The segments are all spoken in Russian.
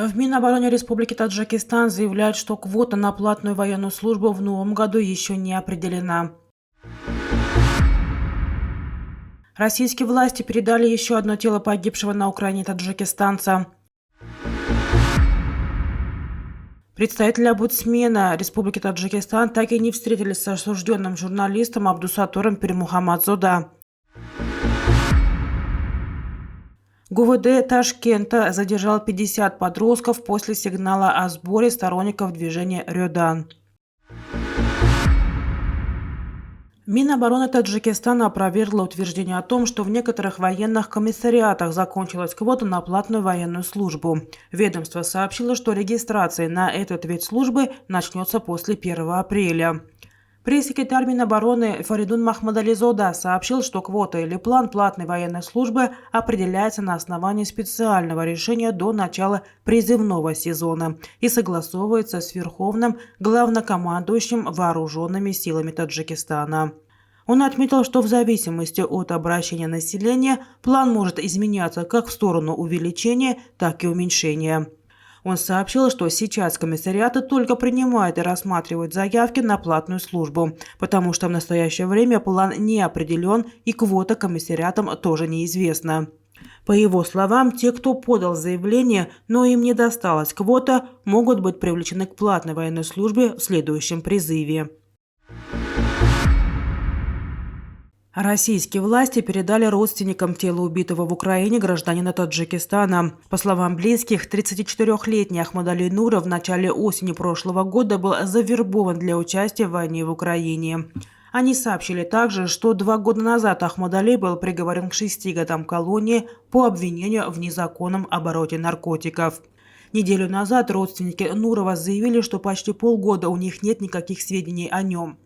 В Минобороны Республики Таджикистан заявляют, что квота на платную военную службу в новом году еще не определена. Российские власти передали еще одно тело погибшего на Украине таджикистанца. Представители омбудсмена Республики Таджикистан так и не встретились с осужденным журналистом Абдусаттором Пирмухаммадзода. ГУВД Ташкента задержал 50 подростков после сигнала о сборе сторонников движения «Рёдан». Минобороны Таджикистана опровергла утверждение о том, что в некоторых военных комиссариатах закончилась квота на платную военную службу. Ведомство сообщило, что регистрация на этот вид службы начнется после 1 апреля. Пресс-секретарь Минобороны Фаридун Махмадализода сообщил, что квота или план платной военной службы определяется на основании специального решения до начала призывного сезона и согласовывается с Верховным главнокомандующим вооруженными силами Таджикистана. Он отметил, что в зависимости от обращения населения план может изменяться как в сторону увеличения, так и уменьшения. Он сообщил, что сейчас комиссариаты только принимают и рассматривают заявки на платную службу, потому что в настоящее время план не определен и квота комиссариатам тоже неизвестна. По его словам, те, кто подал заявление, но им не досталась квота, могут быть привлечены к платной военной службе в следующем призыве. Российские власти передали родственникам тела убитого в Украине гражданина Таджикистана. По словам близких, 34-летний Ахмадали Нуров в начале осени прошлого года был завербован для участия в войне в Украине. Они сообщили также, что 2 года назад Ахмадали был приговорен к 6 годам колонии по обвинению в незаконном обороте наркотиков. Неделю назад родственники Нурова заявили, что почти полгода у них нет никаких сведений о нем.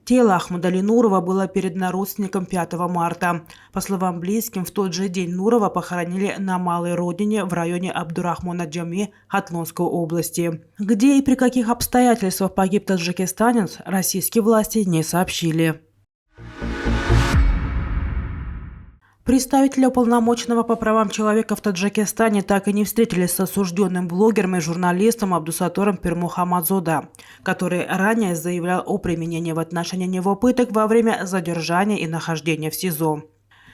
Тело Ахмадали Нурова было передано родственникам 5 марта. По словам близким, в тот же день Нурова похоронили на малой родине в районе Абдурахмана-Джами Хатлонской области. Где и при каких обстоятельствах погиб таджикистанец, российские власти не сообщили. Представители уполномоченного по правам человека в Таджикистане так и не встретились с осужденным блогером и журналистом Абдусаттором Пирмухаммадзода, который ранее заявлял о применении в отношении него пыток во время задержания и нахождения в СИЗО.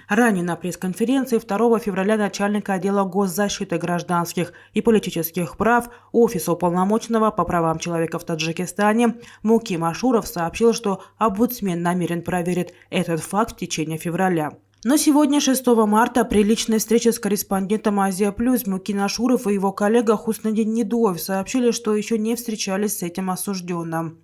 Ранее на пресс-конференции 2 февраля начальника отдела госзащиты гражданских и политических прав Офиса уполномоченного по правам человека в Таджикистане Муким Ашуров сообщил, что омбудсмен намерен проверить этот факт в течение февраля. Но сегодня, 6 марта, при личной встрече с корреспондентом «Азия Плюс» Мукин Ашуров и его коллега Хуснадин Недоев сообщили, что еще не встречались с этим осужденным.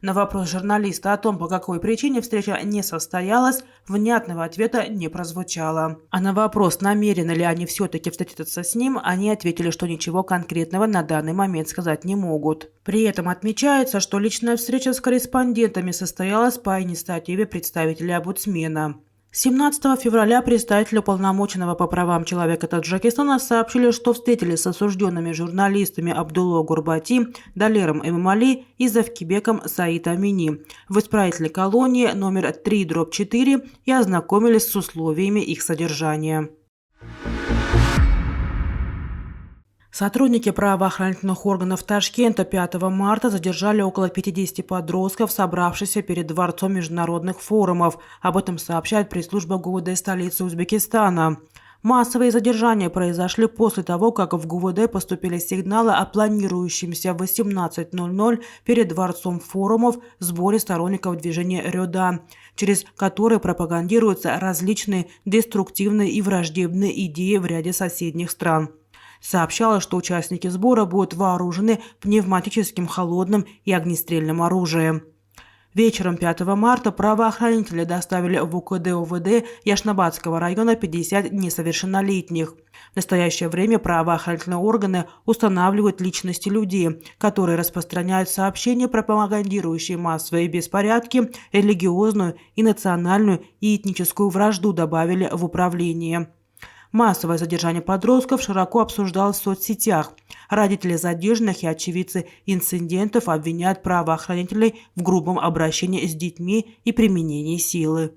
На вопрос журналиста о том, по какой причине встреча не состоялась, внятного ответа не прозвучало. А на вопрос, намерены ли они все-таки встретиться с ним, они ответили, что ничего конкретного на данный момент сказать не могут. При этом отмечается, что личная встреча с корреспондентами состоялась по инициативе представителя омбудсмена. 17 февраля представители уполномоченного по правам человека Таджикистана сообщили, что встретились с осужденными журналистами Абдулло Гурбати, Далером Эмомали и Завкибеком Саид Амини в исправительной колонии номер 3/4 и ознакомились с условиями их содержания. Сотрудники правоохранительных органов Ташкента 5 марта задержали около 50 подростков, собравшихся перед Дворцом международных форумов. Об этом сообщает пресс-служба ГУВД столицы Узбекистана. Массовые задержания произошли после того, как в ГУВД поступили сигналы о планирующемся в 18:00 перед Дворцом форумов сборе сторонников движения «Рёдан», через который пропагандируются различные деструктивные и враждебные идеи в ряде соседних стран. Сообщалось, что участники сбора будут вооружены пневматическим холодным и огнестрельным оружием. Вечером 5 марта правоохранители доставили в УКД ОВД Яшнабадского района 50 несовершеннолетних. В настоящее время правоохранительные органы устанавливают личности людей, которые распространяют сообщения, пропагандирующие массовые беспорядки, религиозную и национальную и этническую вражду, добавили в управлении. Массовое задержание подростков широко обсуждалось в соцсетях. Родители задержанных и очевидцы инцидентов обвиняют правоохранителей в грубом обращении с детьми и применении силы.